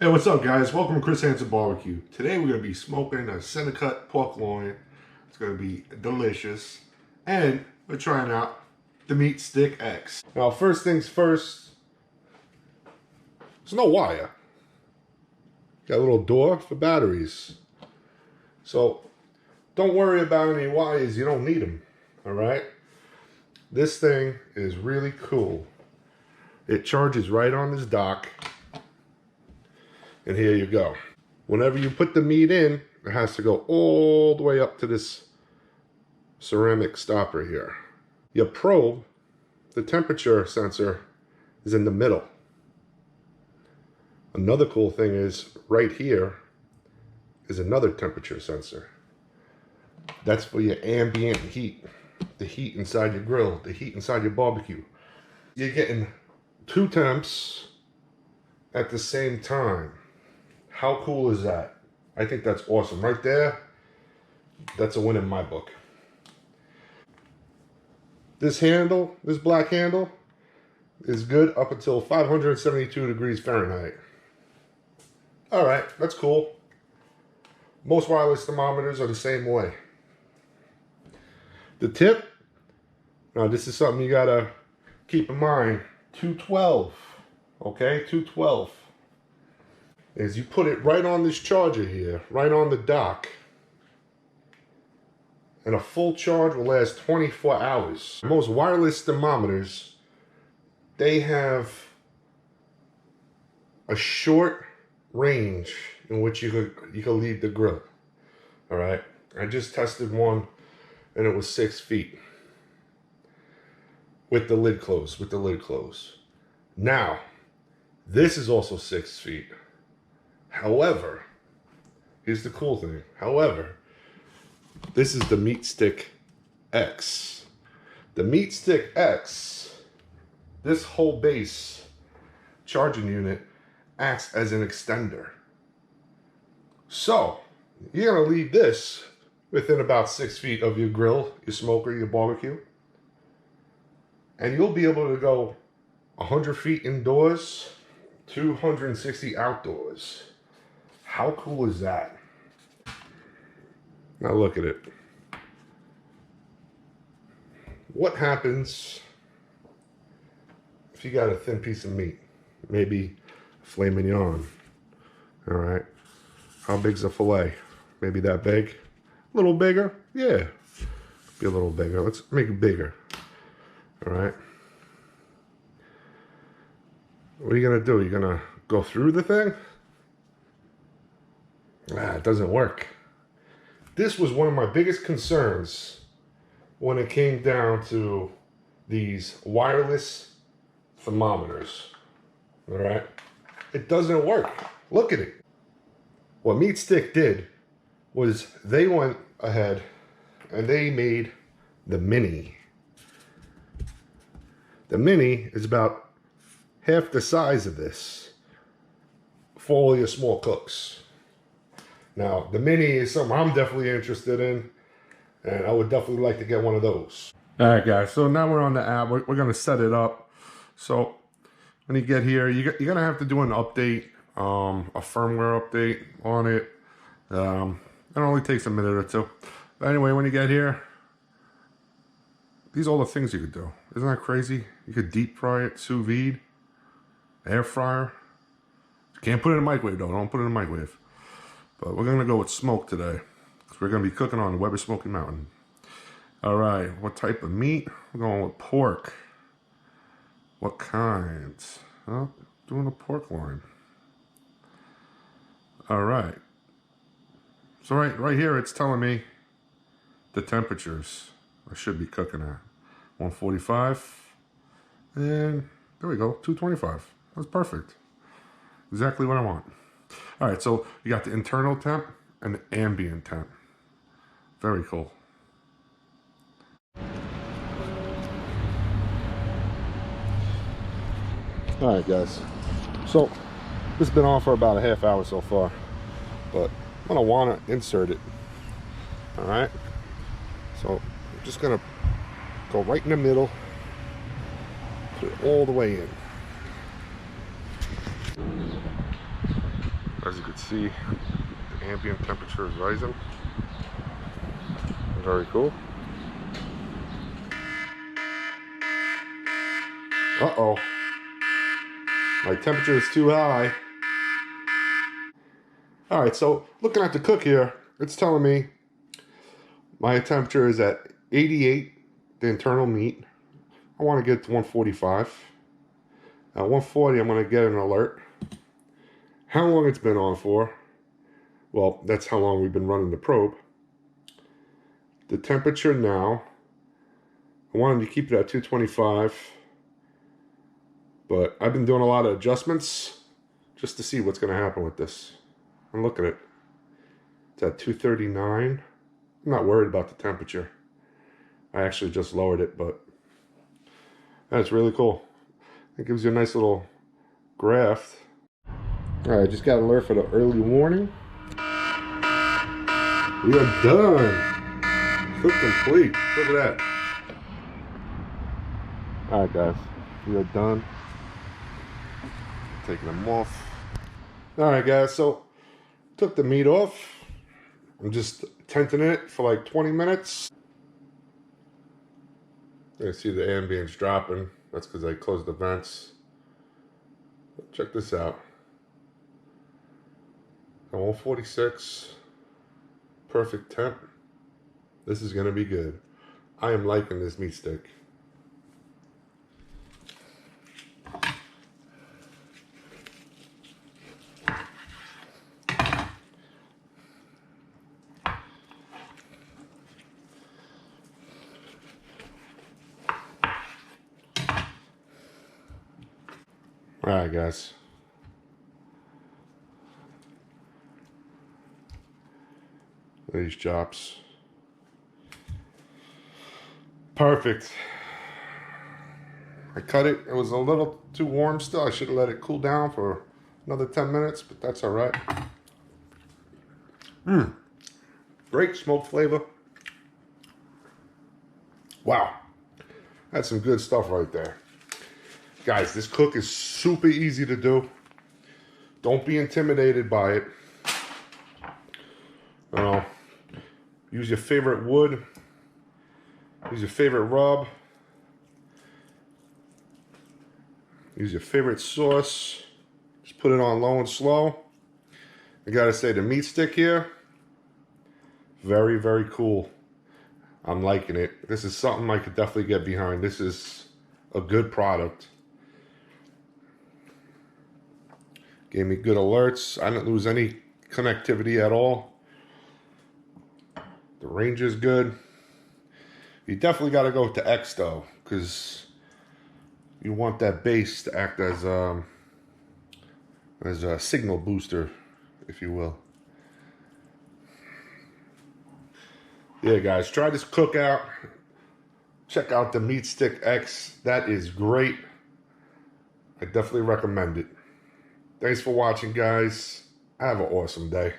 Hey, what's up, guys? Welcome to Chris Hansen Barbecue. Today we're going to be smoking a center cut pork loin. It's going to be delicious. And we're trying out the Meatstick X. Now, first things first, there's no wire. Got a little door for batteries. So, don't worry about any wires. You don't need them. Alright? This thing is really cool. It charges right on this dock. And here you go. Whenever you put the meat in, it has to go all the way up to this ceramic stopper here. Your probe, the temperature sensor, is in the middle. Another cool thing is right here is another temperature sensor. That's for your ambient heat. The heat inside your grill, the heat inside your barbecue. You're getting two temps at the same time. How cool is that? I think that's awesome. Right there, that's a win in my book. This handle, this black handle, is good up until 572 degrees Fahrenheit. All right, that's cool. Most wireless thermometers are the same way. The tip, now this is something you gotta keep in mind. 212, okay, 212. Is you put it right on this charger here, right on the dock. And a full charge will last 24 hours. Most wireless thermometers, they have a short range in which you could leave the grill. All right, I just tested one and it was 6 feet. With the lid closed, Now, this is also 6 feet. However, here's the cool thing. However, this is the Meatstick X. The Meatstick X, this whole base charging unit acts as an extender. So, you're going to leave this within about 6 feet of your grill, your smoker, your barbecue. And you'll be able to go 100 feet indoors, 260 outdoors. How cool is that? Now look at it. What happens if you got a thin piece of meat? Maybe filet mignon. All right. How big's a filet? Maybe that big? A little bigger? Yeah. Be a little bigger. Let's make it bigger. All right. What are you going to do? You're going to go through the thing? It doesn't work. This was one of my biggest concerns when it came down to these wireless thermometers. All right? It doesn't work. Look at it. What Meatstick did was they went ahead and they made the Mini. The Mini is about half the size of this for all your small cooks. Now, the Mini is something I'm definitely interested in, and I would definitely like to get one of those. All right, guys, so now we're on the app. We're going to set it up. So when you get here, you're going to have to do an update, a firmware update on it. It only takes a minute or two. But anyway, when you get here, these are all the things you could do. Isn't that crazy? You could deep fry it, sous vide, air fryer. You can't put it in a microwave, though. Don't put it in a microwave. But we're going to go with smoke today. We're going to be cooking on the Weber Smokey Mountain. All right, what type of meat? We're going with pork. What kind? Well, doing a pork loin. All right. So right here, it's telling me the temperatures I should be cooking at. 145. And there we go, 225. That's perfect. Exactly what I want. All right, so you got the internal temp and the ambient temp. Very cool. All right, guys. So this has been on for about a half hour so far, but I'm gonna want to insert it. All right. So I'm just gonna go right in the middle, put it all the way in. As you can see, the ambient temperature is rising. Very cool. Uh-oh. My temperature is too high. Alright, so looking at the cook here, it's telling me my temperature is at 88, the internal meat. I want to get to 145. At 140, I'm going to get an alert. How long it's been on for? Well, that's how long we've been running the probe. The temperature now, I wanted to keep it at 225, but I've been doing a lot of adjustments just to see what's going to happen with this. And look at it. It's at 239. I'm not worried about the temperature. I actually just lowered it, but that's really cool. It gives you a nice little graph. Alright, just got an alert for the early warning. We are done. Cook complete. Look at that. Alright guys, we are done. Taking them off. Alright guys, so took the meat off. I'm just tenting it for like 20 minutes. You see the ambience dropping. That's because I closed the vents. Check this out. At 146. Perfect temp. This is going to be good. I am liking this meat stick. Alright guys. These chops. Perfect. I cut it. It was a little too warm still. I should have let it cool down for another 10 minutes, but that's alright. Great smoke flavor. Wow. That's some good stuff right there. Guys, this cook is super easy to do. Don't be intimidated by it. Use your favorite wood. Use your favorite rub. Use your favorite sauce. Just put it on low and slow. I gotta say, the meat stick here, very, very cool. I'm liking it. This is something I could definitely get behind. This is a good product. Gave me good alerts. I didn't lose any connectivity at all. The range is good. You definitely got to go with the X though, because you want that base to act as a signal booster, if you will. Yeah, guys, try this cookout. Check out the Meatstick X. That is great. I definitely recommend it. Thanks for watching, guys. Have an awesome day.